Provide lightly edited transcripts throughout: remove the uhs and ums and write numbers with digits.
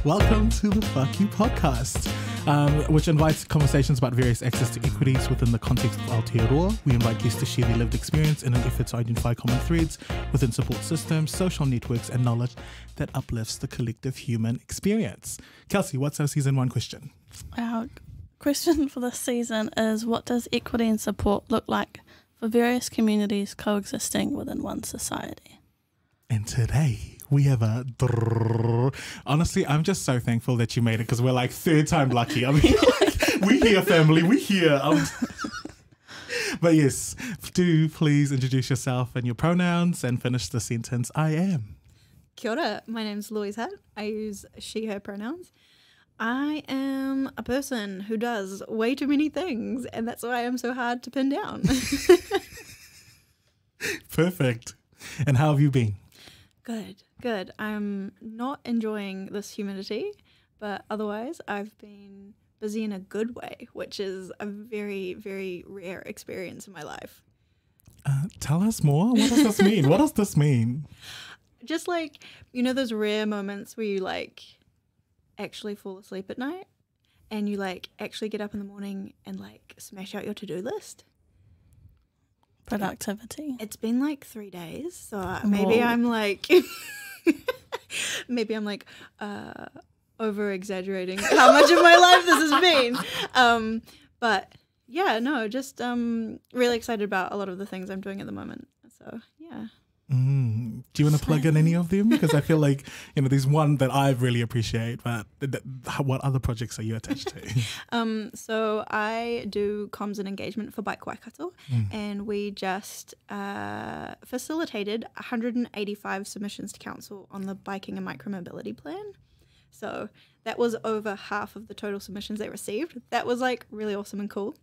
Welcome to the Fuck You podcast, which invites conversations about various access to equities within the context of Aotearoa. We invite guests to share their lived experience in an effort to identify common threads within support systems, social networks, and knowledge that uplifts the collective human experience. Kelsey, what's our season 1 question? Our question for this season is, what does equity and support look like for various communities coexisting within one society? And today we have a... Honestly, I'm just so thankful that you made it because we're like third time lucky. I mean, we here, family, we here. But yes, do please introduce yourself and your pronouns and finish the sentence, I am. Kia ora, my name's Louise Hutt. I use she, her pronouns. I am a person who does way too many things, and that's why I'm so hard to pin down. Perfect. And how have you been? Good. I'm not enjoying this humidity, but otherwise I've been busy in a good way, which is a very, very rare experience in my life. Tell us more. What does this mean? What does this mean? Just like, you know, those rare moments where you like actually fall asleep at night and you like actually get up in the morning and like smash out your to-do list. Productivity. It's been like 3 days, so maybe I'm like over exaggerating how much of my life this has been. But yeah, no, just really excited about a lot of the things I'm doing at the moment. So yeah. Do you want to plug in any of them? Because I feel like, you know, there's one that I really appreciate, but what other projects are you attached to? So I do comms and engagement for Bike Waikato, and we just facilitated 185 submissions to council on the biking and micromobility plan. So that was over half of the total submissions they received. That was like really awesome and cool.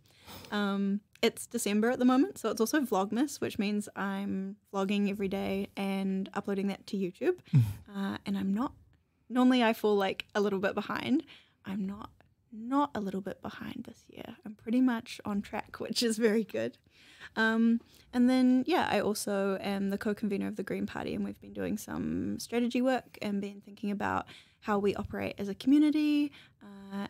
It's December at the moment, so it's also Vlogmas, which means I'm vlogging every day and uploading that to YouTube. And I'm not, normally I fall like a little bit behind. I'm not a little bit behind this year. I'm pretty much on track, which is very good. And then, yeah, I also am the co-convener of the Green Party, and we've been doing some strategy work and been thinking about how we operate as a community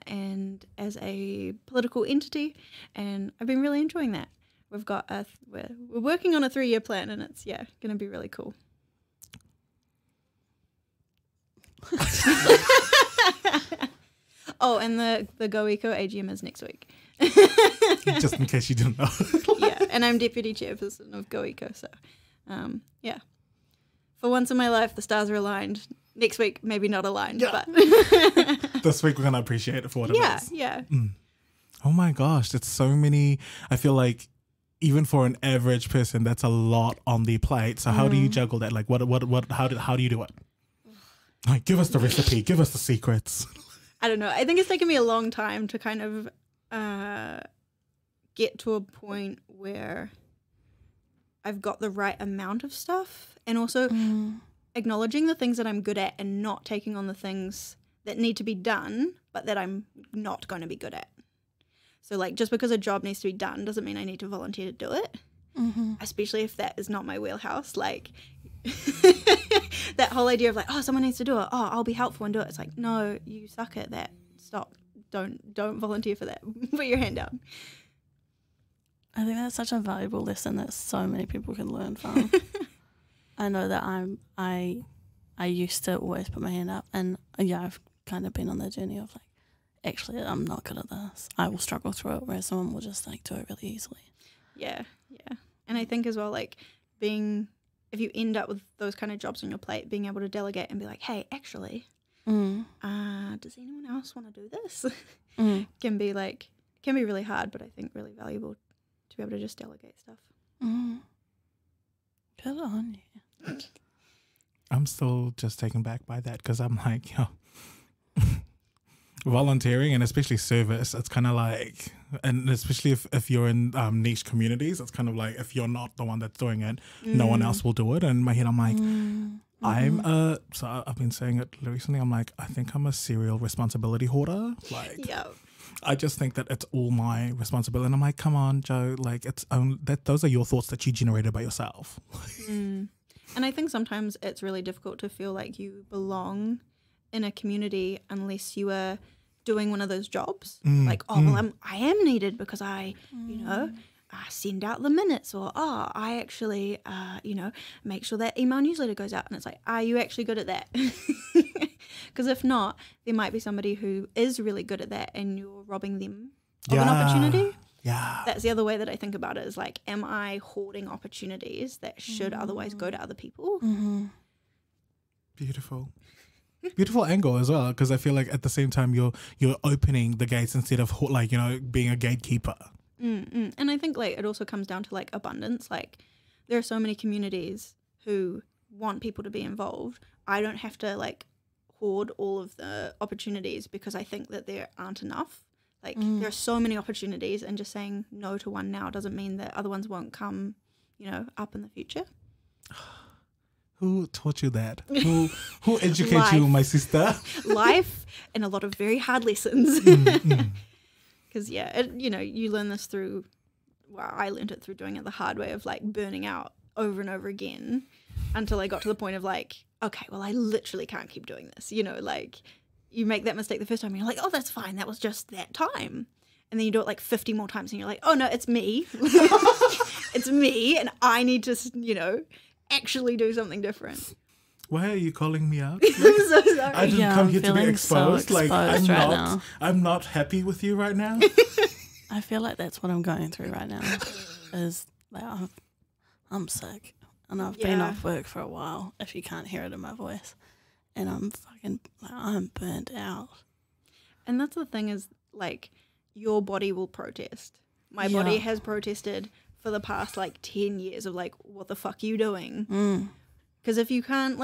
and as a political entity, and I've been really enjoying that. We've got we're working on a 3-year plan, and it's going to be really cool. Oh, and the Go Eco AGM is next week. Just in case you didn't know. Yeah, and I'm deputy chairperson of Go Eco, so yeah. For once in my life, the stars are aligned. Next week, maybe not aligned, but this week we're going to appreciate it for what it is. Yeah. Oh my gosh, that's so many. I feel like even for an average person, that's a lot on the plate. So how do you juggle that? Like how do you do it? Like, give us the recipe, give us the secrets. I don't know. I think it's taken me a long time to kind of get to a point where I've got the right amount of stuff, and also acknowledging the things that I'm good at and not taking on the things that need to be done but that I'm not going to be good at. So like, just because a job needs to be done doesn't mean I need to volunteer to do it, especially if that is not my wheelhouse. Like that whole idea of like, oh, someone needs to do it, oh, I'll be helpful and do it. It's like, no, you suck at that. Stop. Don't volunteer for that. Put your hand down. I think that's such a valuable lesson that so many people can learn from. I know that I used to always put my hand up, and yeah, I've kind of been on the journey of like, actually, I'm not good at this. I will struggle through it, whereas someone will just like do it really easily. Yeah. And I think as well, like if you end up with those kind of jobs on your plate, being able to delegate and be like, hey, actually, does anyone else want to do this? Can be really hard, but I think really valuable to be able to just delegate stuff. Good on you. I'm still just taken back by that because I'm like, volunteering and especially service, it's kind of like, and especially if you're in niche communities, it's kind of like if you're not the one that's doing it, no one else will do it. And in my head, I'm like, so I've been saying it recently, I'm like, I think I'm a serial responsibility hoarder. Like, I just think that it's all my responsibility. And I'm like, come on, Joe, like those are your thoughts that you generated by yourself. And I think sometimes it's really difficult to feel like you belong in a community unless you are doing one of those jobs. Like, well, I am needed because I, I send out the minutes, or I actually, make sure that email newsletter goes out. And it's like, are you actually good at that? Because if not, there might be somebody who is really good at that and you're robbing them of an opportunity. Yeah. That's the other way that I think about it, is like, am I hoarding opportunities that should otherwise go to other people? Beautiful. Beautiful angle as well, because I feel like at the same time you're opening the gates instead of being a gatekeeper. And I think like it also comes down to like abundance. Like there are so many communities who want people to be involved. I don't have to like hoard all of the opportunities because I think that there aren't enough. Like there are so many opportunities, and just saying no to one now doesn't mean that other ones won't come, up in the future. Who taught you that? Who educated you, my sister? Life and a lot of very hard lessons. Because you learn this through. Well, I learned it through doing it the hard way of like burning out over and over again, until I got to the point of like, okay, well, I literally can't keep doing this. Like you make that mistake the first time, and you're like, oh, that's fine. That was just that time. And then you do it like 50 more times, and you're like, oh no, it's me. It's me, and I need to, actually do something different. Why are you calling me out? I'm so sorry. I didn't come here to be exposed. So exposed I'm not happy with you right now. I feel like that's what I'm going through right now. Is like I'm sick, and I've been off work for a while. If you can't hear it in my voice, and I'm burnt out. And that's the thing, is like your body will protest. My body has protested for the past like 10 years of like, what the fuck are you doing? Because if you can't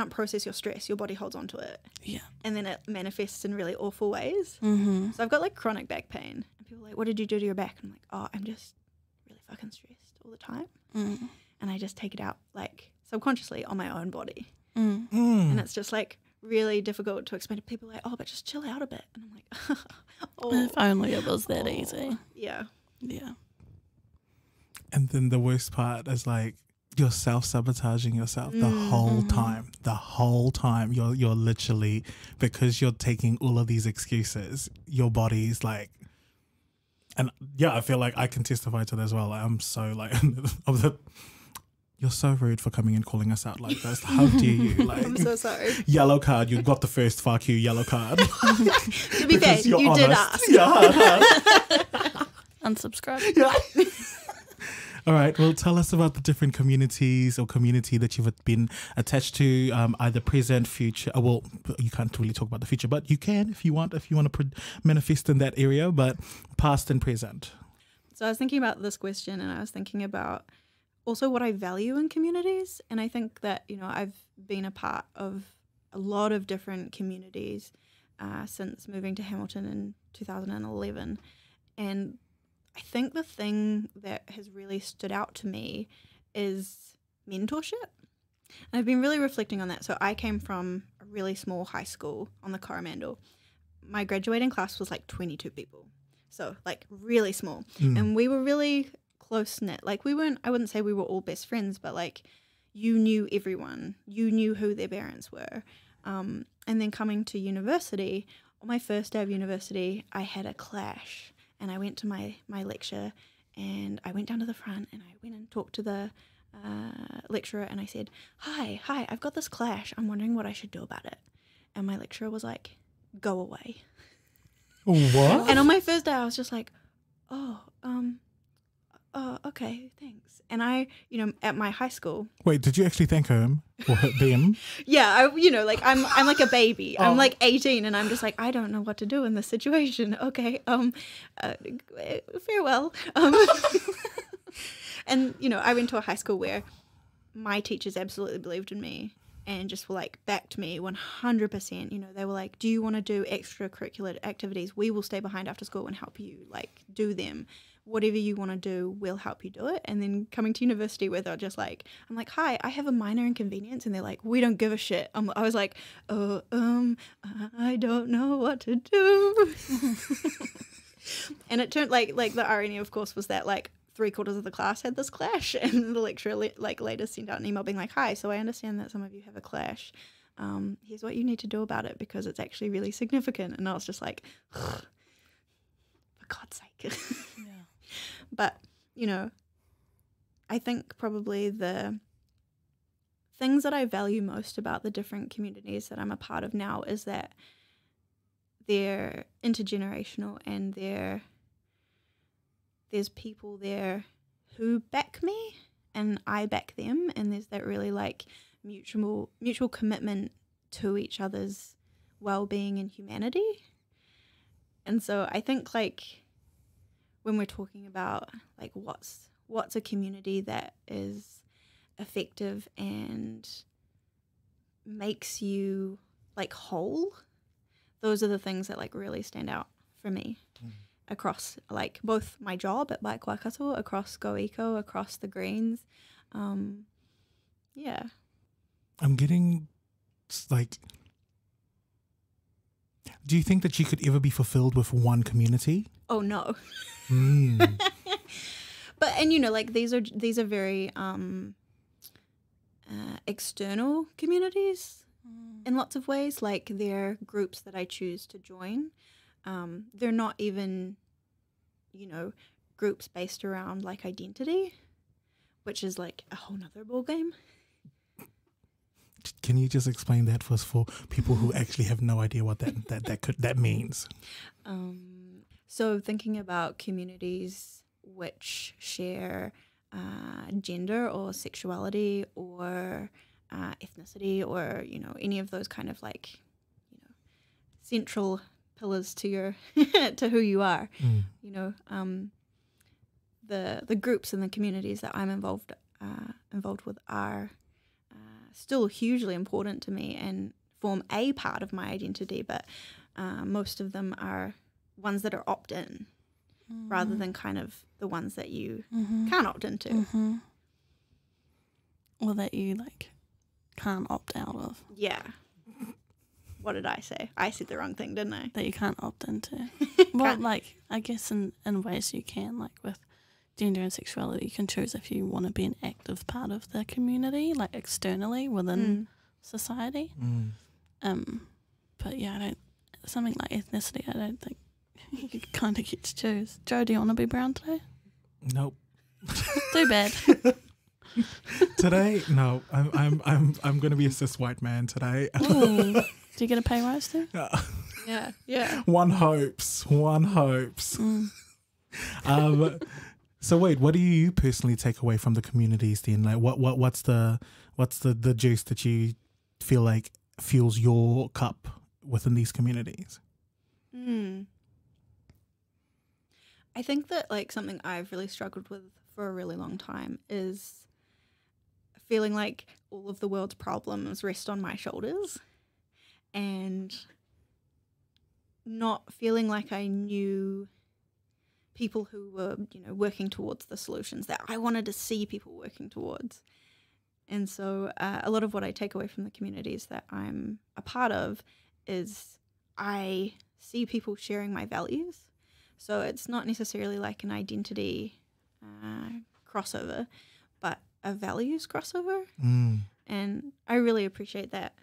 process your stress, your body holds on to it. Yeah. And then it manifests in really awful ways. So I've got like chronic back pain. And people are like, what did you do to your back? And I'm like, oh, I'm just really fucking stressed all the time. And I just take it out like subconsciously on my own body. And it's just like really difficult to explain to people, like, oh, but just chill out a bit. And I'm like, if only it was that easy. Yeah. Yeah. And then the worst part is like you're self-sabotaging yourself the whole time. The whole time you're literally, because you're taking all of these excuses, your body's like, and I feel like I can testify to that as well. I'm so like, you're so rude for coming and calling us out like this. How dare you? Like, I'm so sorry. Yellow card. You got the first fuck you yellow card. To be fair, you honest. did ask. Yeah. Unsubscribe. Yeah. All right. Well, tell us about the different communities or community that you've been attached to, either present, future. Well, you can't really talk about the future, but you can if you want to manifest in that area, but past and present. So I was thinking about this question, and I was thinking about also what I value in communities. And I think that, I've been a part of a lot of different communities since moving to Hamilton in 2011. And I think the thing that has really stood out to me is mentorship. And I've been really reflecting on that. So I came from a really small high school on the Coromandel. My graduating class was like 22 people. So like really small. And we were really close-knit. Like I wouldn't say we were all best friends, but like you knew everyone. You knew who their parents were. And then coming to university, on my first day of university, I had a clash. And I went to my lecture, and I went down to the front, and I went and talked to the lecturer, and I said, hi, I've got this clash. I'm wondering what I should do about it. And my lecturer was like, go away. What? And on my first day, I was just like, okay, thanks. And I, at my high school. Wait, did you actually thank him or them? Yeah, I'm like a baby. I'm like 18, and I'm just like, I don't know what to do in this situation. Okay, farewell. And I went to a high school where my teachers absolutely believed in me and just were like backed me 100%. They were like, do you want to do extracurricular activities? We will stay behind after school and help you like do them. Whatever you want to do, we'll help you do it. And then coming to university where they're just like, I'm like, hi, I have a minor inconvenience. And they're like, we don't give a shit. I was like, I don't know what to do. And it turned like the irony, of course, was that like 3/4 of the class had this clash. And the lecturer later sent out an email being like, hi, so I understand that some of you have a clash. here's what you need to do about it because it's actually really significant. And I was just like, for God's sake. Yeah. But, you know, I think probably the things that I value most about the different communities that I'm a part of now is that they're intergenerational and there's people there who back me and I back them, and there's that really like mutual commitment to each other's well-being and humanity. And so I think like when we're talking about like what's a community that is effective and makes you like whole, those are the things that like really stand out for me across like both my job at Bike Waikato, across Go Eco, across the Greens. Yeah. I'm getting like, do you think that you could ever be fulfilled with one community? Oh no. But and you know like these are very external communities in lots of ways. Like they're groups that I choose to join. They're not even, you know, groups based around like identity, which is like a whole nother ball game. Can you just explain that for people who actually have no idea what that means? So thinking about communities which share gender or sexuality or ethnicity or, you know, any of those kind of like, you know, central pillars to your to who you are. You know, the groups and the communities that I'm involved with are still hugely important to me and form a part of my identity, but most of them are ones that are opt-in rather than kind of the ones that you can't opt into. Or that you like can't opt out of. Yeah. What did I say? I said the wrong thing, didn't I? That you can't opt into. Well, like, I guess in ways you can, like with gender and sexuality, you can choose if you want to be an active part of the community, like externally within society. But yeah, something like ethnicity, I don't think you kind of get to choose. Joe, do you want to be brown today? Nope. Too bad. Today, no. I'm going to be a cis white man today. Ooh. Do you get a pay rise too? Yeah. One hopes. So wait, what do you personally take away from the communities then? Like what's the juice that you feel like fuels your cup within these communities? I think that like something I've really struggled with for a really long time is feeling like all of the world's problems rest on my shoulders and not feeling like I knew people who were, you know, working towards the solutions that I wanted to see people working towards. And so a lot of what I take away from the communities that I'm a part of is I see people sharing my values. So it's not necessarily like an identity crossover, but a values crossover. And I really appreciate that.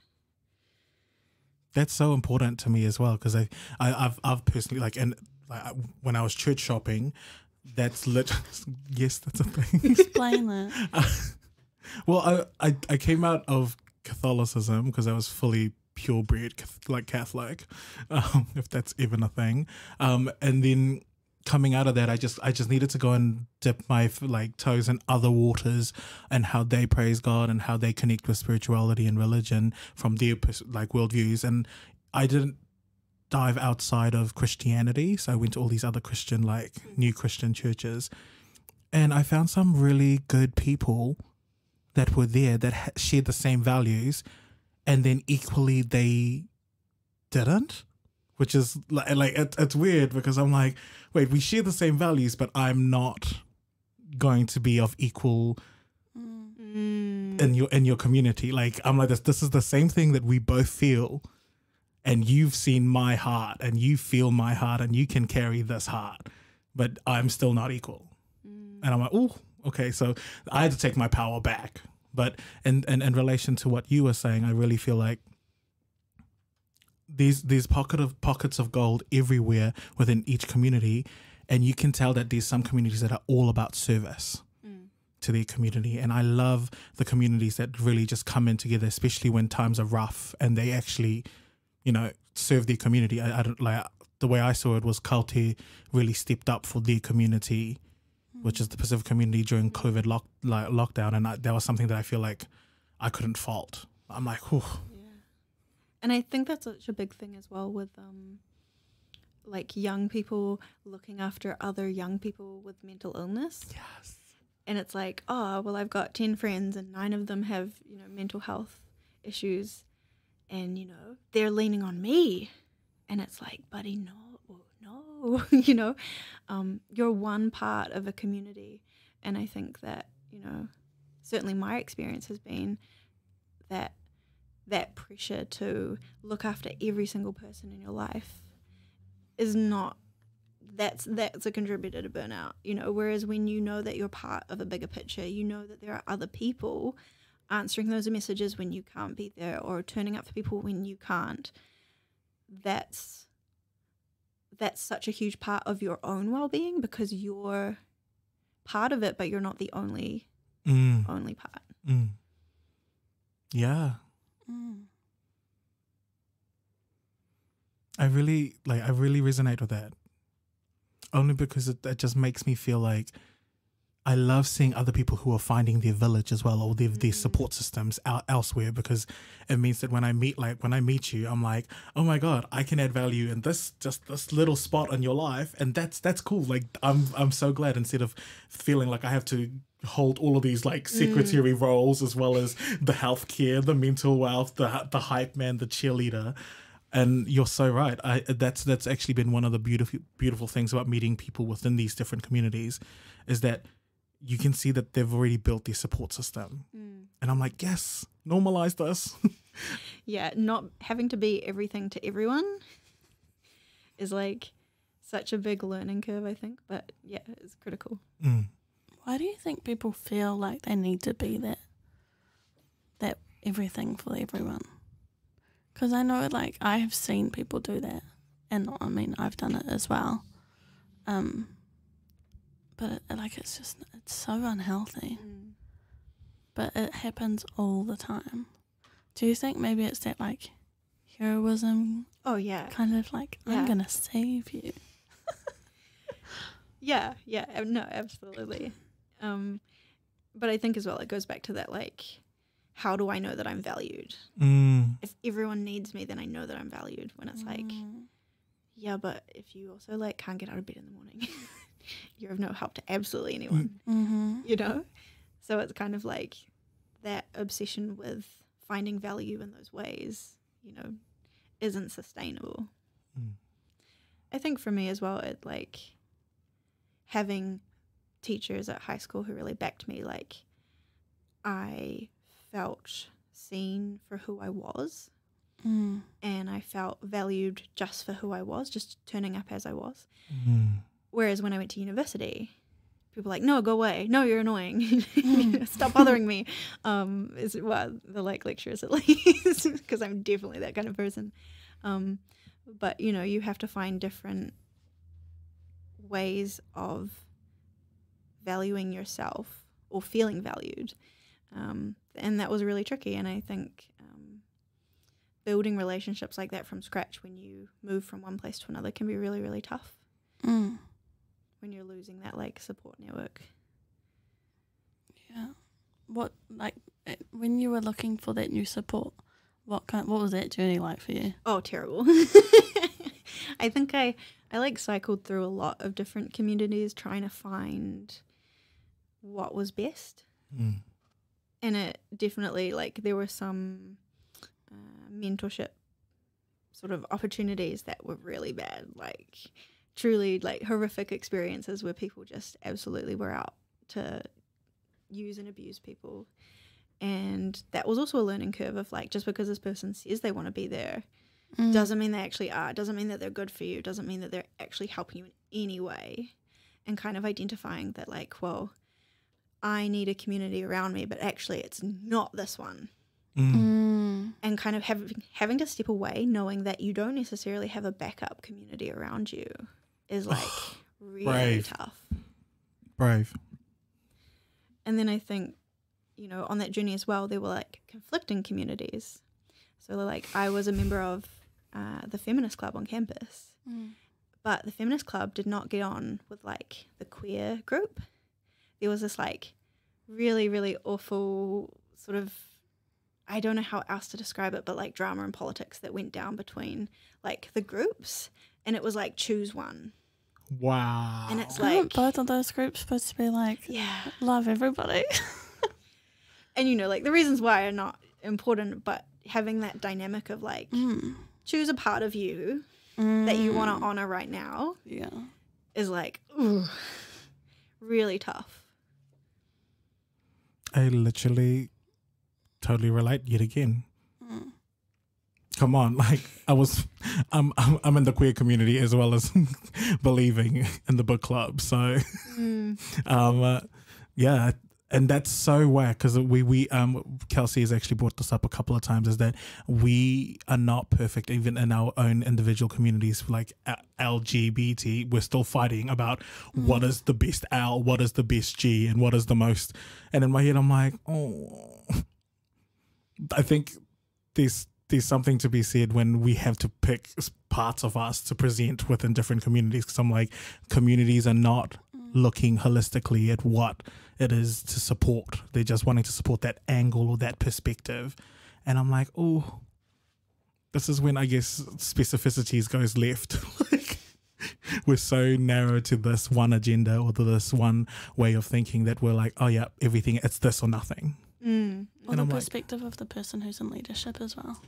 That's so important to me as well, because I've personally when I was church shopping, that's yes, that's a thing. Explain that. Well, I came out of Catholicism because I was fully purebred Catholic, if that's even a thing. And then coming out of that, I just needed to go and dip my toes in other waters and how they praise God and how they connect with spirituality and religion from their worldviews. And I didn't dive outside of Christianity, so I went to all these other Christian new Christian churches, and I found some really good people that were there that shared the same values, and then equally they didn't, which is it's weird because I'm like, wait, we share the same values, but I'm not going to be of equal in your community. Like I'm like this is the same thing that we both feel, and you've seen my heart and you feel my heart and you can carry this heart, but I'm still not equal. And I'm like, oh, okay. So I had to take my power back. But in relation to what you were saying, I really feel like these pockets of gold everywhere within each community, and you can tell that there's some communities that are all about service to their community. And I love the communities that really just come in together, especially when times are rough, and they actually, you know, serve their community. I don't like the way I saw it was Kalte really stepped up for their community, which is the Pacific community during COVID lockdown, and that was something that I feel like I couldn't fault. I'm like, whew. Yeah. And I think that's such a big thing as well with like young people looking after other young people with mental illness. Yes. And it's like, oh, well, I've got 10 friends and 9 of them have, you know, mental health issues, and, you know, they're leaning on me. And it's like, buddy, no, you know, you're one part of a community. And I think that, you know, certainly my experience has been that pressure to look after every single person in your life is not, that's a contributor to burnout, you know, whereas when you know that you're part of a bigger picture, you know that there are other people answering those messages when you can't be there, or turning up for people when you can't, that's such a huge part of your own well-being, because you're part of it, but you're not the only part. Yeah. I really resonate with that, only because it just makes me feel like I love seeing other people who are finding their village as well, or their support systems elsewhere, because it means that when I meet you, I'm like, oh my God, I can add value in this little spot in your life, and that's cool. Like I'm so glad, instead of feeling like I have to hold all of these like secretary roles, as well as the healthcare, the mental wealth, the hype man, the cheerleader. And you're so right. That's actually been one of the beautiful things about meeting people within these different communities, is that you can see that they've already built their support system. And I'm like, yes, normalize this. Yeah, not having to be everything to everyone is like such a big learning curve, I think. But yeah, it's critical. Why do you think people feel like they need to be that everything for everyone? Because I know, like, I have seen people do that, and I mean, I've done it as well. But it's so unhealthy. But it happens all the time. Do you think maybe it's that, like, heroism? Oh, yeah. Kind of like, I'm going to save you. Yeah, no, absolutely. But I think as well, it goes back to that, like, how do I know that I'm valued? If everyone needs me, then I know that I'm valued. When it's like, yeah, but if you also, like, can't get out of bed in the morning, you're of no help to absolutely anyone, you know? So it's kind of like that obsession with finding value in those ways, you know, isn't sustainable. I think for me as well, it, like, having teachers at high school who really backed me, like, I felt seen for who I was, and I felt valued just for who I was, just turning up as I was. Whereas when I went to university, people were like, no, go away, no, you're annoying, stop bothering me, well, the like lecturers at least, because I'm definitely that kind of person. But you know, you have to find different ways of valuing yourself or feeling valued. And that was really tricky. And I think building relationships like that from scratch when you move from one place to another can be really, really tough. When you're losing that, like, support network. Yeah. What, like, when you were looking for that new support, what was that journey like for you? Oh, terrible. I think I like cycled through a lot of different communities trying to find what was best. And it definitely, like, there were some mentorship sort of opportunities that were really bad, like truly, like, horrific experiences where people just absolutely were out to use and abuse people. And that was also a learning curve of, like, just because this person says they want to be there doesn't mean they actually are, doesn't mean that they're good for you, doesn't mean that they're actually helping you in any way. And kind of identifying that, like, well, I need a community around me, but actually it's not this one. and kind of having to step away, knowing that you don't necessarily have a backup community around you is like really tough. Brave. And then I think, you know, on that journey as well, there were like conflicting communities. So like I was a member of the feminist club on campus, but the feminist club did not get on with like the queer group. There was this like really, really awful sort of, I don't know how else to describe it, but like drama and politics that went down between like the groups, and it was like choose one. Wow. And it's Aren't like both of those groups supposed to be like, love everybody? and you know, like the reasons why are not important, but having that dynamic of like choose a part of you that you want to honor right now is like really tough. I literally totally relate yet again. Come on, like I'm in the queer community as well as believing in the book club. So, yeah, and that's so whack because we Kelsey has actually brought this up a couple of times, is that we are not perfect even in our own individual communities. Like LGBT, we're still fighting about what is the best L, what is the best G, and what is the most. And in my head, I'm like, oh, I think there's something to be said when we have to pick parts of us to present within different communities, because I'm like, communities are not looking holistically at what it is to support. They're just wanting to support that angle or that perspective. And I'm like, oh, this is when I guess specificities goes left. Like, we're so narrow to this one agenda or to this one way of thinking that we're like, oh yeah, everything, it's this or nothing. Or the perspective of the person who's in leadership as well.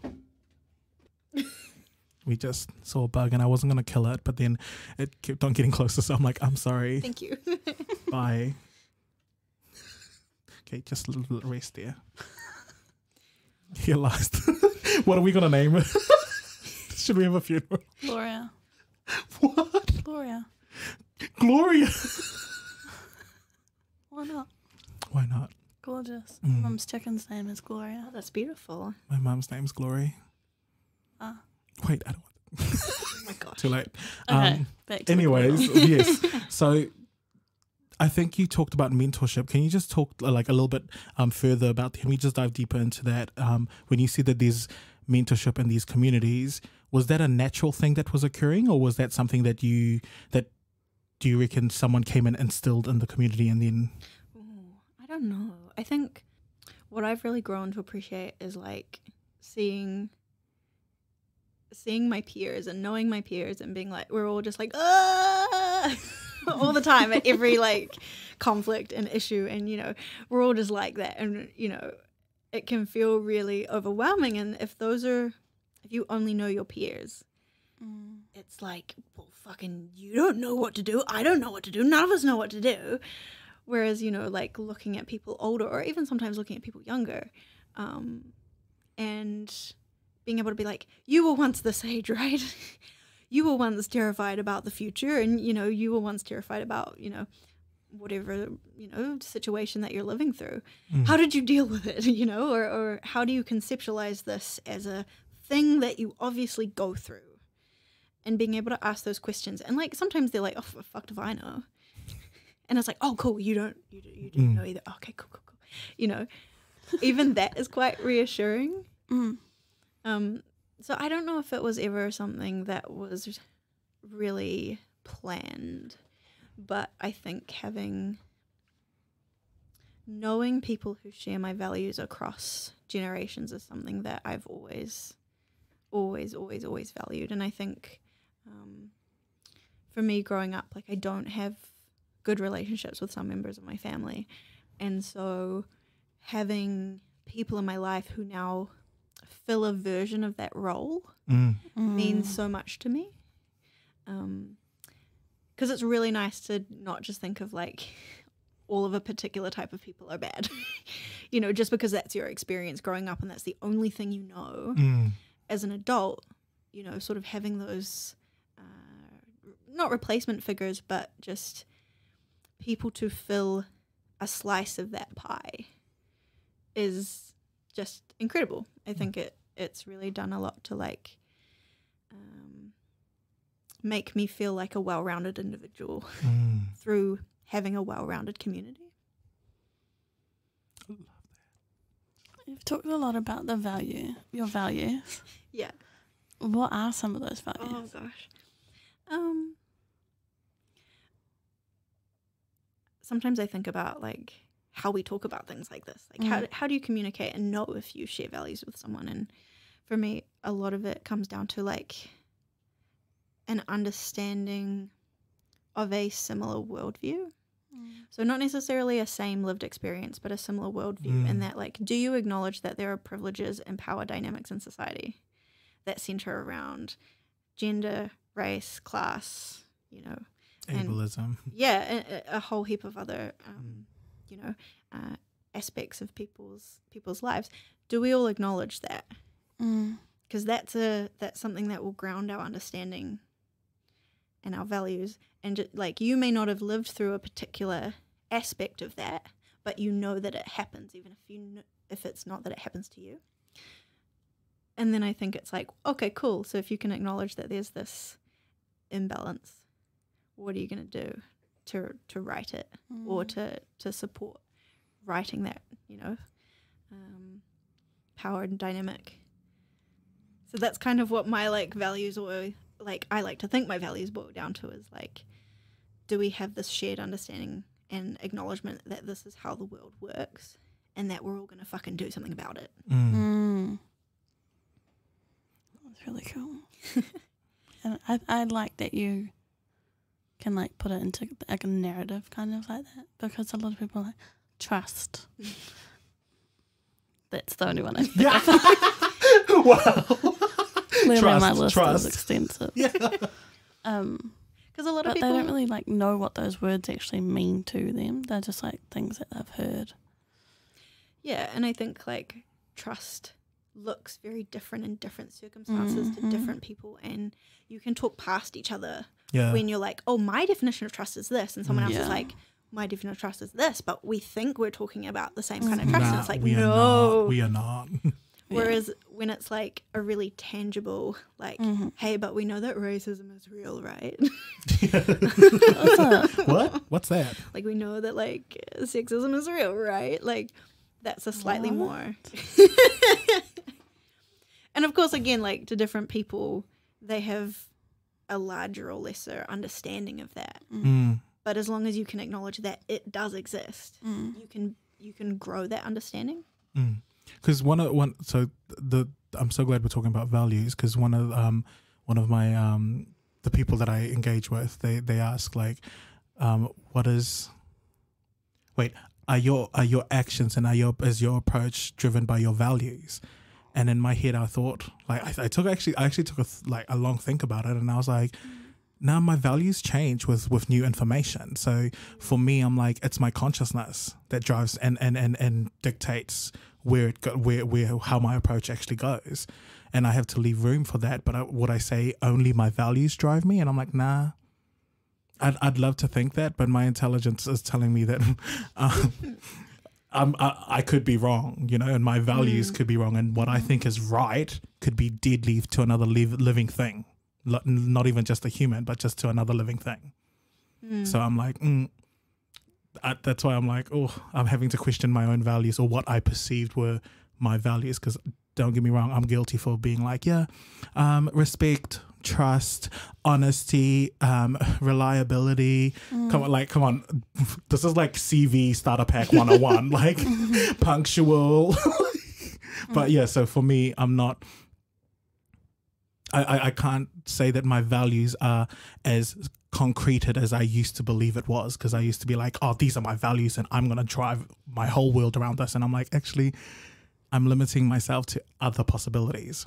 We just saw a bug and I wasn't going to kill it, but then it kept on getting closer. So I'm like, I'm sorry. Thank you. Bye. Okay, just a little rest there. He lost. What are we going to name it? Should we have a funeral? Gloria. What? Gloria. Gloria. Why not? Why not? Gorgeous. Mum's chicken's name is Gloria. Oh, that's beautiful. My mum's name's Glory. Wait, I don't want Oh my gosh. Too late. Okay, back to anyways, yes. So I think you talked about mentorship. Can you just talk like a little bit further about, can we just dive deeper into that? When you see that there's mentorship in these communities, was that a natural thing that was occurring, or was that something that do you reckon someone came and instilled in the community and then? I don't know. I think what I've really grown to appreciate is like seeing my peers and knowing my peers and being like, we're all just like, all the time at every like conflict and issue, and you know, we're all just like that, and you know, it can feel really overwhelming. And if you only know your peers, it's like, well, fucking, you don't know what to do, I don't know what to do, none of us know what to do. Whereas, you know, like looking at people older, or even sometimes looking at people younger, and being able to be like, you were once this age, right? You were once terrified about the future, and, you know, you were once terrified about, you know, whatever, you know, situation that you're living through. How did you deal with it, you know, or how do you conceptualize this as a thing that you obviously go through? And being able to ask those questions. And, like, sometimes they're like, oh, fuck if I know. And it's like, oh, cool, you didn't know either. Okay, cool. You know, even that is quite reassuring. So I don't know if it was ever something that was really planned, but I think knowing people who share my values across generations is something that I've always valued. And I think for me growing up, like, I don't have good relationships with some members of my family, and so having people in my life who now fill a version of that role means so much to me, because it's really nice to not just think of like all of a particular type of people are bad, you know, just because that's your experience growing up and that's the only thing you know. As an adult, you know, sort of having those not replacement figures, but just people to fill a slice of that pie is just incredible. I think it's really done a lot to like make me feel like a well-rounded individual through having a well-rounded community. You've talked a lot about your values. Yeah. What are some of those values? Oh gosh. Sometimes I think about like how we talk about things like this. Like how do you communicate and know if you share values with someone? And for me, a lot of it comes down to like an understanding of a similar worldview. So not necessarily a same lived experience, but a similar worldview. And that like, do you acknowledge that there are privileges and power dynamics in society that center around gender, race, class, you know, ableism. A whole heap of other, you know, aspects of people's lives. Do we all acknowledge that? Because that's something that will ground our understanding and our values. And like, you may not have lived through a particular aspect of that, but you know that it happens, even if it's not that it happens to you. And then I think it's like, okay, cool. So if you can acknowledge that there's this imbalance, what are you going to do to right it or to support righting that, you know, power and dynamic? So that's kind of what my like values, or like I like to think my values boil down to, is like, do we have this shared understanding and acknowledgement that this is how the world works and that we're all going to fucking do something about it? That's really cool. And I like that you can like put it into like a narrative kind of like that, because a lot of people are like, trust. That's the only one I think of. Wow. Clearly my list is extensive. Yeah. Because a lot of people, they don't really like know what those words actually mean to them. They're just like things that they've heard. Yeah, and I think like trust looks very different in different circumstances to different people, and you can talk past each other when you're like, oh, my definition of trust is this, and someone else is like, my definition of trust is this, but we think we're talking about the same kind of trust. And it's like, we are not. Whereas when it's like a really tangible, like, hey, but we know that racism is real, right? What? What's that? Like, we know that like sexism is real, right? Like, that's a slightly more. And of course, again, like to different people, they have a larger or lesser understanding of that. But as long as you can acknowledge that it does exist, you can grow that understanding. Because I'm so glad we're talking about values, because one of my the people that I engage with, they ask like, are your actions and is your approach driven by your values? And in my head, I thought, like, I actually took a long think about it, and I was like, now my values change with new information. So for me, I'm like, it's my consciousness that drives and dictates where how my approach actually goes, and I have to leave room for that. But would I say only my values drive me? And I'm like, nah. I'd love to think that, but my intelligence is telling me that I could be wrong, you know, and my values could be wrong, and what I think is right could be deadly to another living thing, not even just a human, but just to another living thing. So I'm like, that's why I'm like, oh, I'm having to question my own values, or what I perceived were my values, because don't get me wrong, I'm guilty for being like, respect, trust, honesty, reliability. Come on, this is like CV starter pack 101, like punctual. But yeah, so for me, I'm not, I can't say that my values are as concreted as I used to believe it was, because I used to be like, oh, these are my values and I'm going to drive my whole world around this. And I'm like, actually, I'm limiting myself to other possibilities.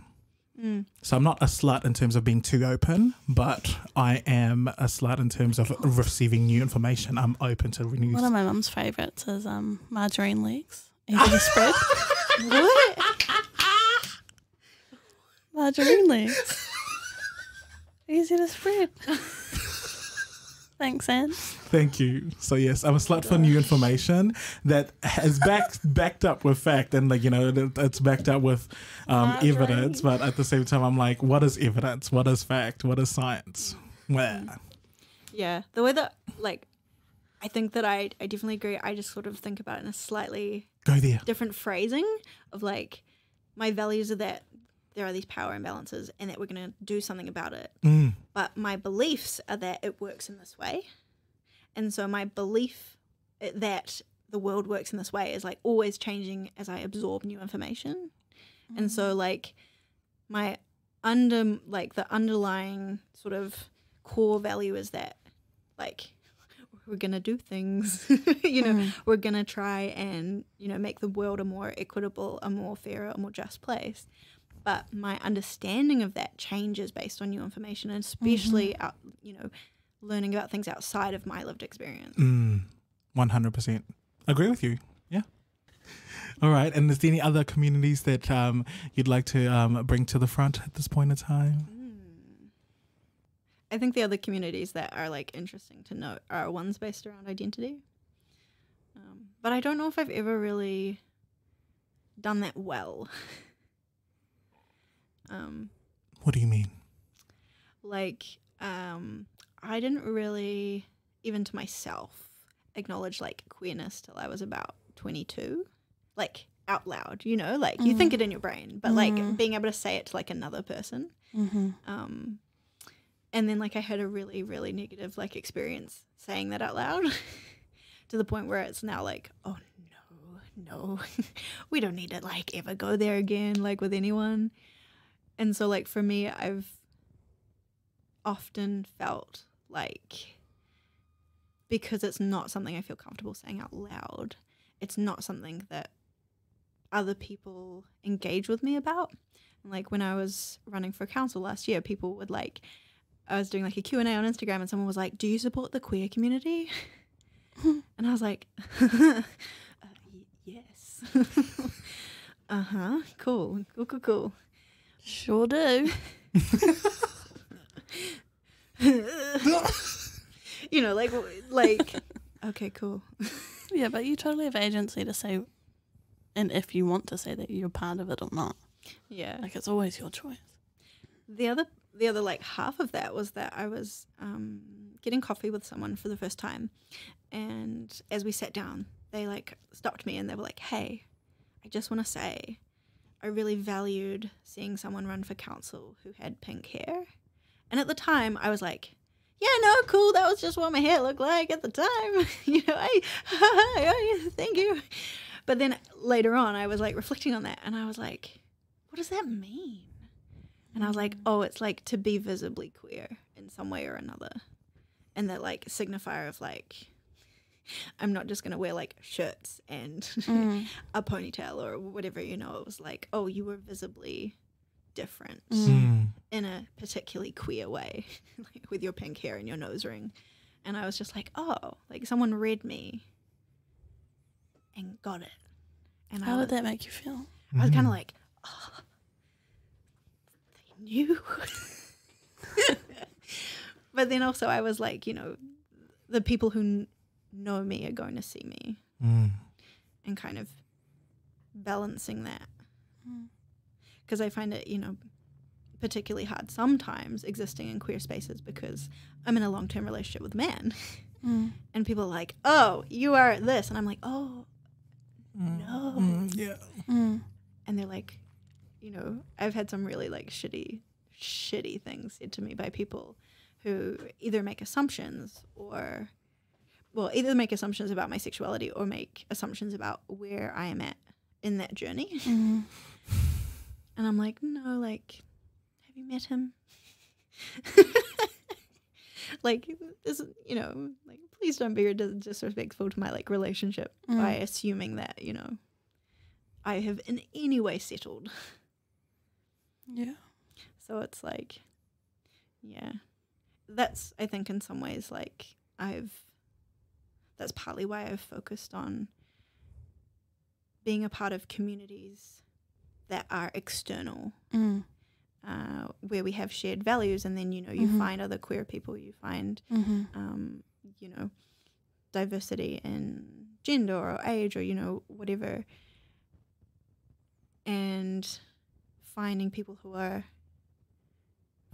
So I'm not a slut in terms of being too open, but I am a slut in terms of receiving new information. I'm open to new. One of my mum's favourites is margarine legs. Easy to spread. What? Margarine legs. Easy to spread. Thanks, Anne. Thank you. So yes, I'm a slut for new information that is backed up with fact, and like, you know, it's backed up with evidence. But at the same time, I'm like, what is evidence? What is fact? What is science? Well, yeah, the way that like, I think that I definitely agree. I just sort of think about it in a slightly different phrasing of like, my values are that there are these power imbalances and that we're going to do something about it. But my beliefs are that it works in this way. And so my belief that the world works in this way is like always changing as I absorb new information. And so like the underlying sort of core value is that like we're going to do things, you know, we're going to try and, you know, make the world a more equitable, a more fair, a more just place. But my understanding of that changes based on new information, and especially, you know, learning about things outside of my lived experience. 100%. Agree with you. Yeah. All right. And is there any other communities that you'd like to bring to the front at this point in time? I think the other communities that are like interesting to note are ones based around identity. But I don't know if I've ever really done that well. What do you mean? Like, I didn't really, even to myself, acknowledge like queerness till I was about 22, like out loud, you know, like you think it in your brain, but like being able to say it to like another person. And then like I had a really, really negative like experience saying that out loud to the point where it's now like, oh no, we don't need to like ever go there again, like with anyone. And so like for me, I've often felt like, because it's not something I feel comfortable saying out loud, it's not something that other people engage with me about. And like when I was running for council last year, people would like, I was doing like a Q&A on Instagram and someone was like, do you support the queer community? And I was like, yes. Cool. Sure do. You know, like, okay, cool. Yeah, but you totally have agency to say, and if you want to say that you're part of it or not. Yeah. Like, it's always your choice. The other like half of that was that I was getting coffee with someone for the first time, and as we sat down, they like stopped me and they were like, hey, I just want to say I really valued seeing someone run for council who had pink hair. And at the time I was like, yeah, no, cool, that was just what my hair looked like at the time. You know, thank you. But then later on I was like reflecting on that and I was like, what does that mean? And I was like, oh, it's like to be visibly queer in some way or another. And that like signifier of like, I'm not just going to wear like shirts and a ponytail or whatever, you know. It was like, oh, you were visibly different in a particularly queer way, like with your pink hair and your nose ring. And I was just like, oh, like someone read me and got it. And how would that make you feel? I was kind of like, oh, they knew. But then also I was like, you know, the people who know me are going to see me and kind of balancing that. Because I find it, you know, particularly hard sometimes existing in queer spaces because I'm in a long-term relationship with a man. And people are like, oh, you are this. And I'm like, oh, no. Yeah. And they're like, you know, I've had some really like shitty things said to me by people who either make assumptions or, well, either make assumptions about my sexuality or make assumptions about where I am at in that journey. And I'm like, no, like, have you met him? Like, this, you know, like, please don't be disrespectful to my like relationship by assuming that, you know, I have in any way settled. Yeah. So it's like, yeah, that's, I think in some ways, like, that's partly why I've focused on being a part of communities that are external. where we have shared values, and then, you know, you find other queer people, you find, you know, diversity in gender or age or, you know, whatever, and finding people who are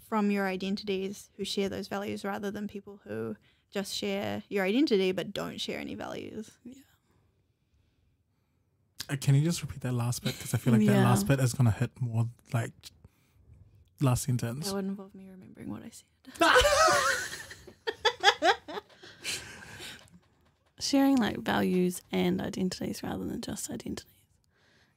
from your identities who share those values rather than people who just share your identity but don't share any values. Yeah. Can you just repeat that last bit? Because I feel like that last bit is going to hit more like last sentence. That would involve me remembering what I said. Sharing like values and identities rather than just identities.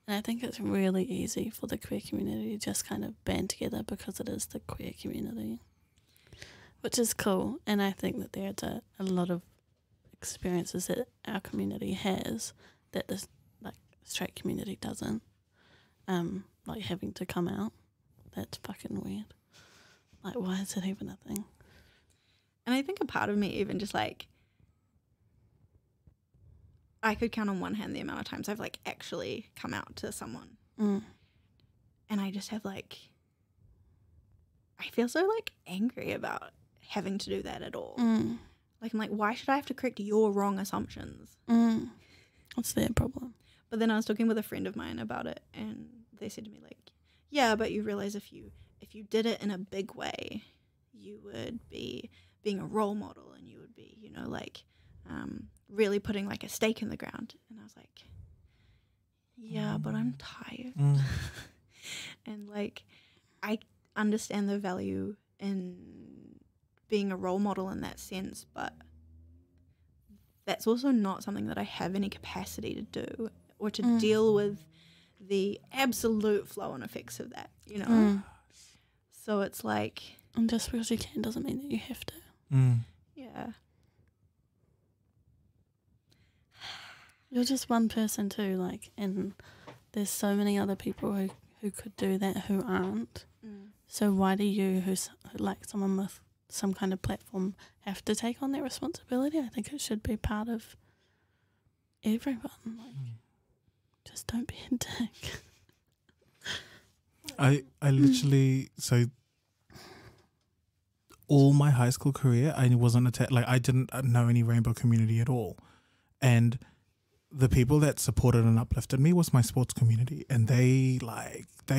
And I think it's really easy for the queer community to just kind of band together because it is the queer community, which is cool. And I think that there's a lot of experiences that our community has that this like straight community doesn't. Like having to come out. That's fucking weird. Like, why is it even a thing? And I think a part of me even just like, I could count on one hand the amount of times I've like actually come out to someone. And I just have like, I feel so like angry about having to do that at all. Like, I'm like, why should I have to correct your wrong assumptions? What's their problem? But then I was talking with a friend of mine about it, and they said to me like, yeah, but you realize if you did it in a big way, you would be being a role model, and you would be, you know, like really putting like a stake in the ground. And I was like, yeah, but I'm tired. And like, I understand the value in being a role model in that sense, but that's also not something that I have any capacity to do or to deal with the absolute flow and effects of that, you know? So it's like... And just because you can doesn't mean that you have to. Yeah. You're just one person too, like, and there's so many other people who could do that who aren't. So why do you, who's like someone with some kind of platform, have to take on that responsibility? I think it should be part of everyone. Like, just don't be a dick. I literally, so all my high school career, I wasn't like I didn't know any rainbow community at all, and the people that supported and uplifted me was my sports community, and they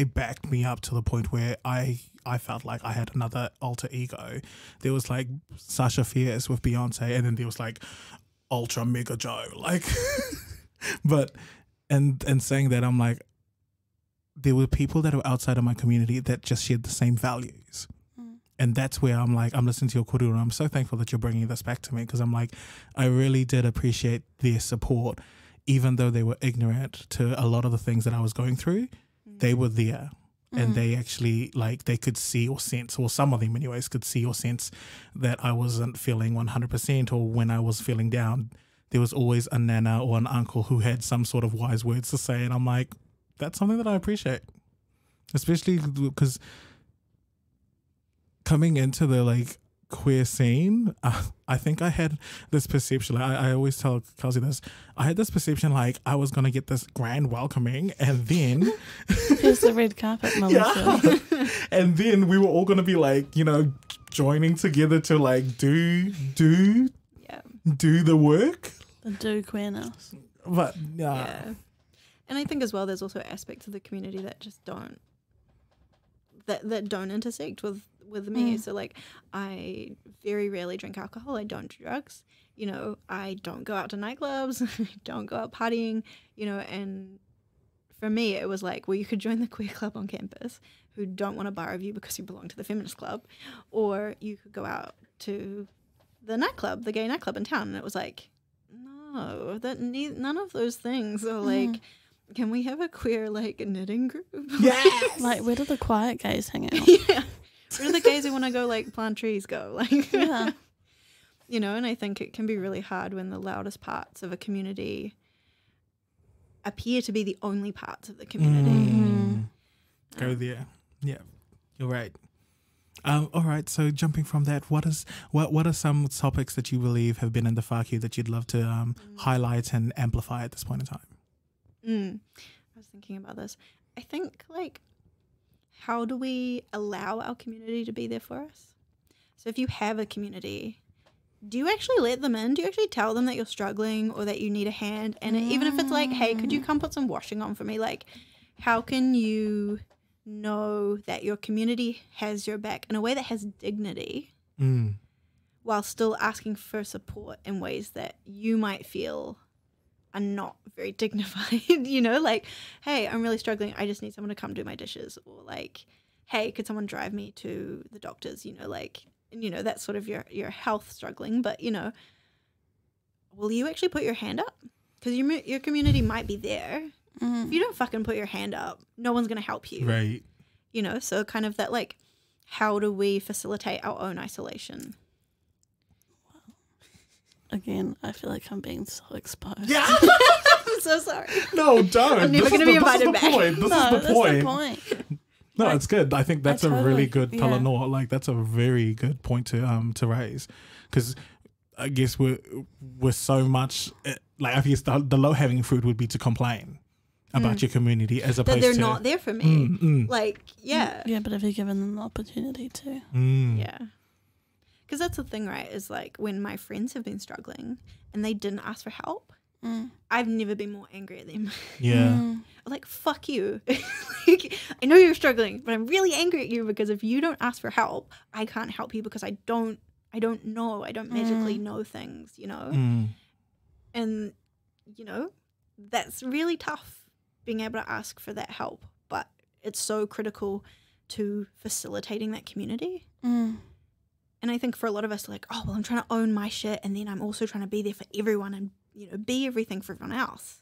backed me up to the point where I felt like I had another alter ego. There was like Sasha Fierce with Beyonce, and then there was like Ultra Mega Joe, like, but and saying that, I'm like, there were people that were outside of my community that just shared the same values. And that's where I'm like, I'm listening to your korero, and I'm so thankful that you're bringing this back to me, because I'm like, I really did appreciate their support, even though they were ignorant to a lot of the things that I was going through. They were there, and they actually, like, they could see or sense, or some of them anyways, could see or sense that I wasn't feeling 100%, or when I was feeling down, there was always a nana or an uncle who had some sort of wise words to say. And I'm like, that's something that I appreciate, especially because coming into the like queer scene, I think I had this perception. I always tell Kelsey this. I had this perception like I was gonna get this grand welcoming, and then here's the red carpet, Melissa. And then we were all gonna be like, you know, joining together to like do the work, the do queerness. But yeah. And I think as well, there's also aspects of the community that just don't intersect with me. So like, I very rarely drink alcohol. I don't do drugs. You know, I don't go out to nightclubs. I don't go out partying. You know, and for me, it was like, well, you could join the queer club on campus who don't want to bar of you because you belong to the feminist club, or you could go out to the nightclub, the gay nightclub in town. And it was like, no, none of those things are like. Can we have a queer, like, knitting group? Yes! Like, where do the quiet gays hang out? Yeah. Where do the gays who want to go, like, plant trees go? Like, yeah. You know, and I think it can be really hard when the loudest parts of a community appear to be the only parts of the community. Go there. Yeah, you're right. All right, so jumping from that, what are some topics that you believe have been in the whākī that you'd love to highlight and amplify at this point in time? I was thinking about this. I think, like, how do we allow our community to be there for us? So if you have a community, do you actually let them in? Do you actually tell them that you're struggling or that you need a hand? And even if it's like, hey, could you come put some washing on for me? Like, how can you know that your community has your back in a way that has dignity while still asking for support in ways that you might feel are not very dignified? You know, like, hey, I'm really struggling. I just need someone to come do my dishes. Or like, hey, could someone drive me to the doctor's? You know, like, you know, that's sort of your health struggling. But, you know, will you actually put your hand up? Because your community might be there. If you don't fucking put your hand up, no one's going to help you. Right. You know, so kind of that, like, how do we facilitate our own isolation? Again, I feel like I'm being so exposed. Yeah. I'm so sorry. No, don't. I'm never going to be invited back. This is That's the point. the point. No, it's good. I think that's a totally- really good yeah. Talanoa. Like, that's a very good point to raise, because I guess we're so much like, I guess the low hanging fruit would be to complain about your community as opposed That they're to not there for me. Like, yeah. Yeah, but have you given them the opportunity to? Yeah. Because that's the thing, right? Is like when my friends have been struggling and they didn't ask for help, I've never been more angry at them. Yeah. Like, fuck you. Like, I know you're struggling, but I'm really angry at you because if you don't ask for help, I can't help you because I don't know. I don't magically know things, you know? And, you know, that's really tough, being able to ask for that help. But it's so critical to facilitating that community. And I think for a lot of us, like, oh, well, I'm trying to own my shit, and then I'm also trying to be there for everyone and, you know, be everything for everyone else.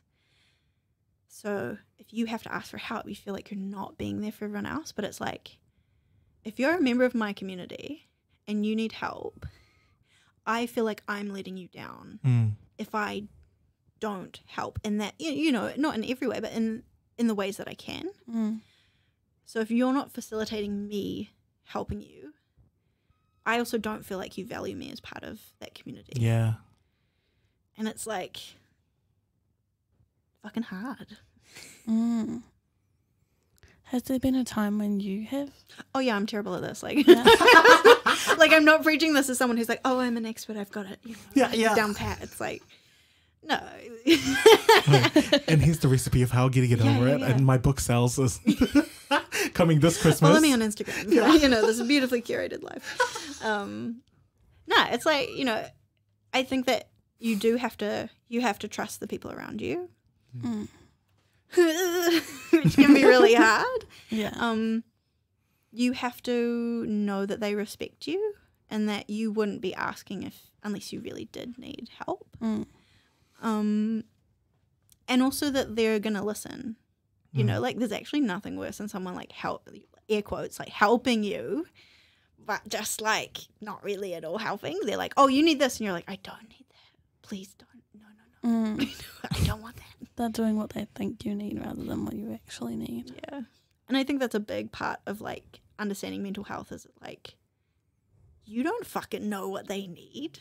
So if you have to ask for help, you feel like you're not being there for everyone else. But it's like, if you're a member of my community and you need help, I feel like I'm letting you down if I don't help in that, you know, not in every way, but in the ways that I can. So if you're not facilitating me helping you, I also don't feel like you value me as part of that community. Yeah. And it's like fucking hard. Has there been a time when you have? Oh yeah, I'm terrible at this. Like, like I'm not preaching this as someone who's like, oh, I'm an expert. I've got it. You know, down pat. It's like, no. And here's the recipe of how getting it over it. And my book sells is coming this Christmas. Follow me on Instagram. You know, this beautifully curated life. No, it's like, you know, I think that you have to trust the people around you. Which can be really hard. Yeah. You have to know that they respect you and that you wouldn't be asking unless you really did need help. And also that they're gonna listen. You know, like, there's actually nothing worse than someone like air quotes, like helping you, but just like not really at all helping. They're like, oh, you need this, and you're like, I don't need that. Please don't. No. I don't want that. They're doing what they think you need rather than what you actually need. Yeah. And I think that's a big part of like understanding mental health is like, you don't fucking know what they need.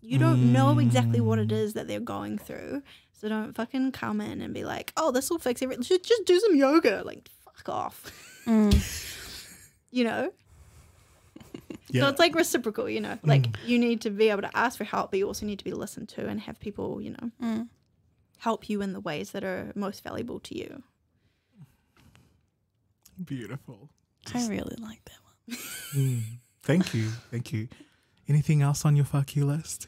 You don't know exactly what it is that they're going through. So don't fucking come in and be like, oh, this will fix everything. Just do some yoga. Like, fuck off. You know? Yeah. So it's like reciprocal, you know? Like, you need to be able to ask for help, but you also need to be listened to and have people, you know, help you in the ways that are most valuable to you. Beautiful. I really like that one. Thank you. Anything else on your fuck you list?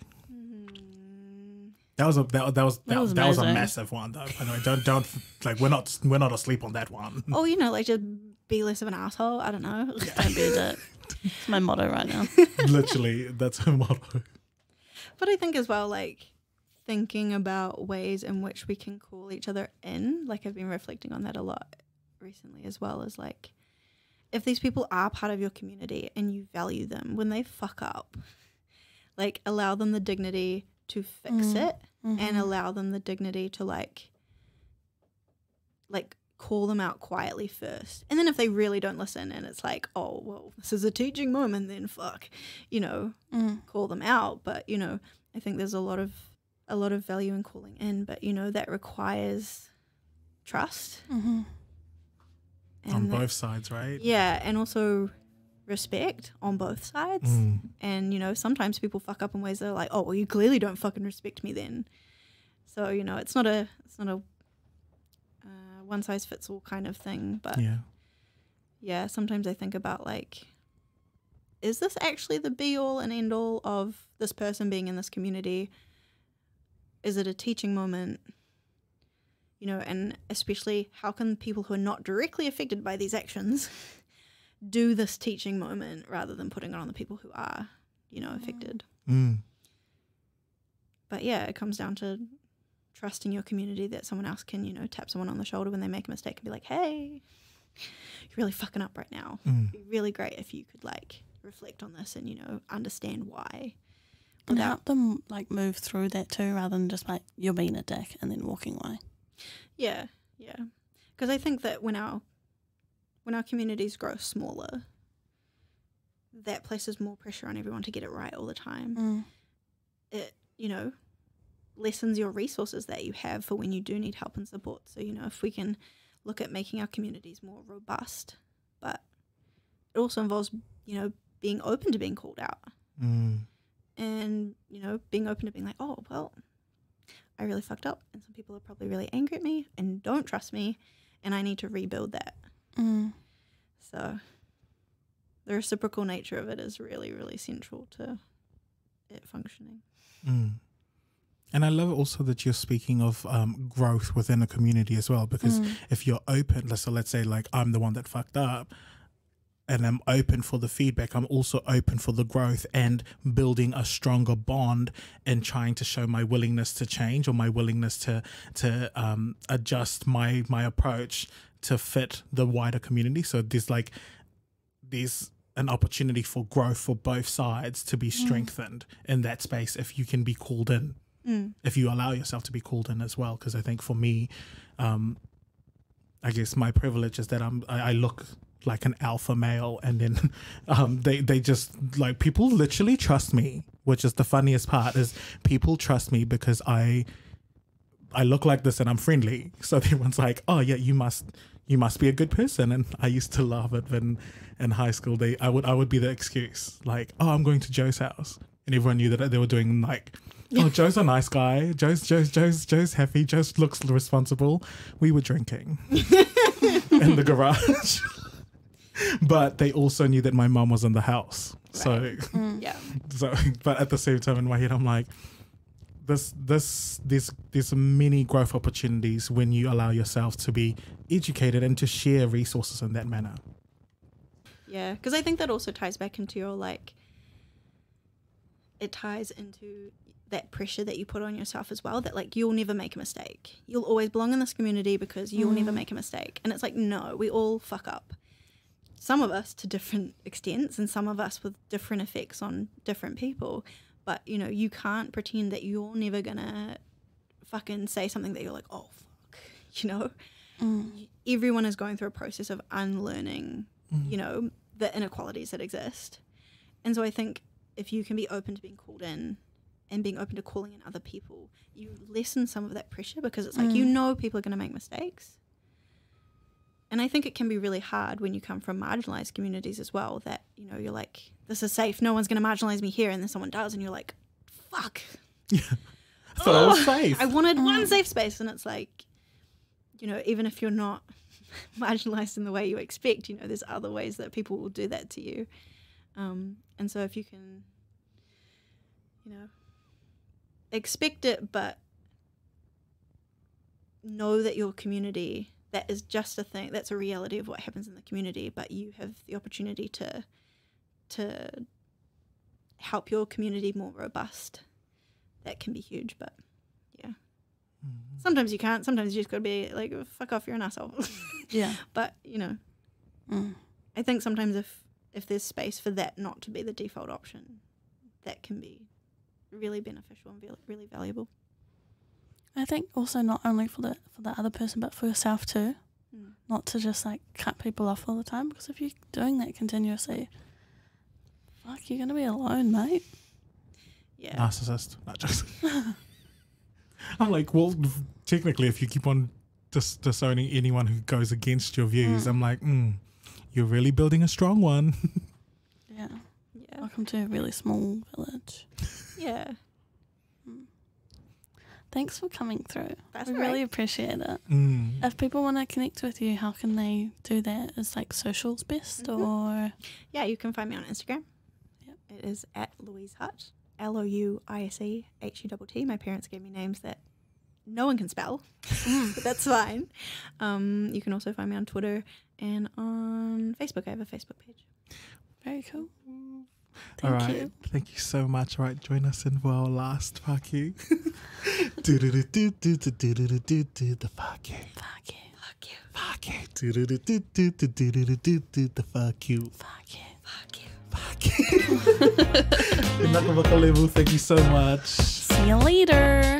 That was a amazing. massive one though. I know, don't like we're not asleep on that one. Oh, you know, like, just be less of an asshole. I don't know. Don't be a dick. It's my motto right now. Literally, that's her motto. But I think as well, like, thinking about ways in which we can call each other in. Like, I've been reflecting on that a lot recently as well, as like, if these people are part of your community and you value them, when they fuck up, like, allow them the dignity to fix it and allow them the dignity to like call them out quietly first. And then if they really don't listen and it's like, oh, well, this is a teaching moment, then fuck, you know, call them out. But, you know, I think there's a lot of value in calling in, but, you know, that requires trust. on both sides, right? Yeah, and also respect on both sides. And, you know, sometimes people fuck up in ways that are like, oh, well, you clearly don't fucking respect me then. So, you know, it's not a one size fits all kind of thing. But yeah, sometimes I think about like, is this actually the be all and end all of this person being in this community? Is it a teaching moment? You know, and especially how can people who are not directly affected by these actions do this teaching moment rather than putting it on the people who are, you know, affected. But yeah, it comes down to trusting your community that someone else can, you know, tap someone on the shoulder when they make a mistake and be like, hey, you're really fucking up right now. It'd be really great if you could like reflect on this and, you know, understand why. And help them like move through that too, rather than just like, you're being a dick and then walking away. Yeah, yeah. Because I think that when our communities grow smaller, that places more pressure on everyone to get it right all the time. It, you know, lessens your resources that you have for when you do need help and support. So, you know, if we can look at making our communities more robust, but it also involves, you know, being open to being called out. And, you know, being open to being like, oh, well, I really fucked up and some people are probably really angry at me and don't trust me and I need to rebuild that. So the reciprocal nature of it is really, really central to it functioning. And I love also that you're speaking of growth within a community as well, because if you're open, so let's say like I'm the one that fucked up and I'm open for the feedback, I'm also open for the growth and building a stronger bond and trying to show my willingness to change or my willingness to adjust my approach to fit the wider community. So there's an opportunity for growth for both sides to be strengthened in that space if you can be called in, if you allow yourself to be called in as well. Because I think for me, I guess my privilege is that I look like an alpha male, and then they just like, people literally trust me, which is the funniest part, is people trust me because I look like this and I'm friendly. So everyone's like, oh yeah, you must be a good person. And I used to love it when in high school I would be the excuse, like, oh, I'm going to Joe's house, and everyone knew that they were doing like, oh, Joe's a nice guy, Joe's happy, Joe looks responsible. We were drinking in the garage. But they also knew that my mum was in the house. Right. So but at the same time in my head I'm like, there's many growth opportunities when you allow yourself to be educated and to share resources in that manner. Yeah, because I think that also ties back into your like, it ties into that pressure that you put on yourself as well, that like, you'll never make a mistake. You'll always belong in this community because you'll never make a mistake. And it's like, no, we all fuck up. Some of us to different extents and some of us with different effects on different people. But, you know, you can't pretend that you're never going to fucking say something that you're like, oh, fuck, you know. Everyone is going through a process of unlearning, you know, the inequalities that exist. And so I think if you can be open to being called in and being open to calling in other people, you lessen some of that pressure, because it's like, you know, people are going to make mistakes. And I think it can be really hard when you come from marginalised communities as well, that, you know, you're like, this is safe, no one's going to marginalise me here, and then someone does, and you're like, fuck. Yeah. I thought I was safe. I wanted one safe space, and it's like, you know, even if you're not marginalised in the way you expect, you know, there's other ways that people will do that to you. And so if you can, you know, expect it, but know that your community, that is just a thing, that's a reality of what happens in the community, but you have the opportunity to help your community more robust. That can be huge, but yeah. Sometimes you can't, sometimes you just gotta be like, fuck off, you're an asshole. Yeah. But, you know, I think sometimes if there's space for that not to be the default option, that can be really beneficial and really valuable. I think also not only for the other person, but for yourself too. Not to just like cut people off all the time, because if you're doing that continuously, fuck, you're gonna be alone, mate. Yeah. Narcissist. Not just. I'm like, well, technically, if you keep on disowning anyone who goes against your views. I'm like, you're really building a strong one. Yeah. Yeah. Welcome to a really small village. Yeah. Thanks for coming through. That's we all right. really appreciate it. If people want to connect with you, how can they do that? Is like socials best or? Yeah, you can find me on Instagram. Yep. It is at Louise Hutt, LOUISEHUTT. My parents gave me names that no one can spell, but that's fine. You can also find me on Twitter and on Facebook. I have a Facebook page. Very cool. All Thank right. you. Thank you so much. All right. Join us in our last fuck you. Do the fuck you. Fuck you. Fuck you. Do the fuck you. Fuck you. Fuck you. Fuck you. Thank you so much. See you later.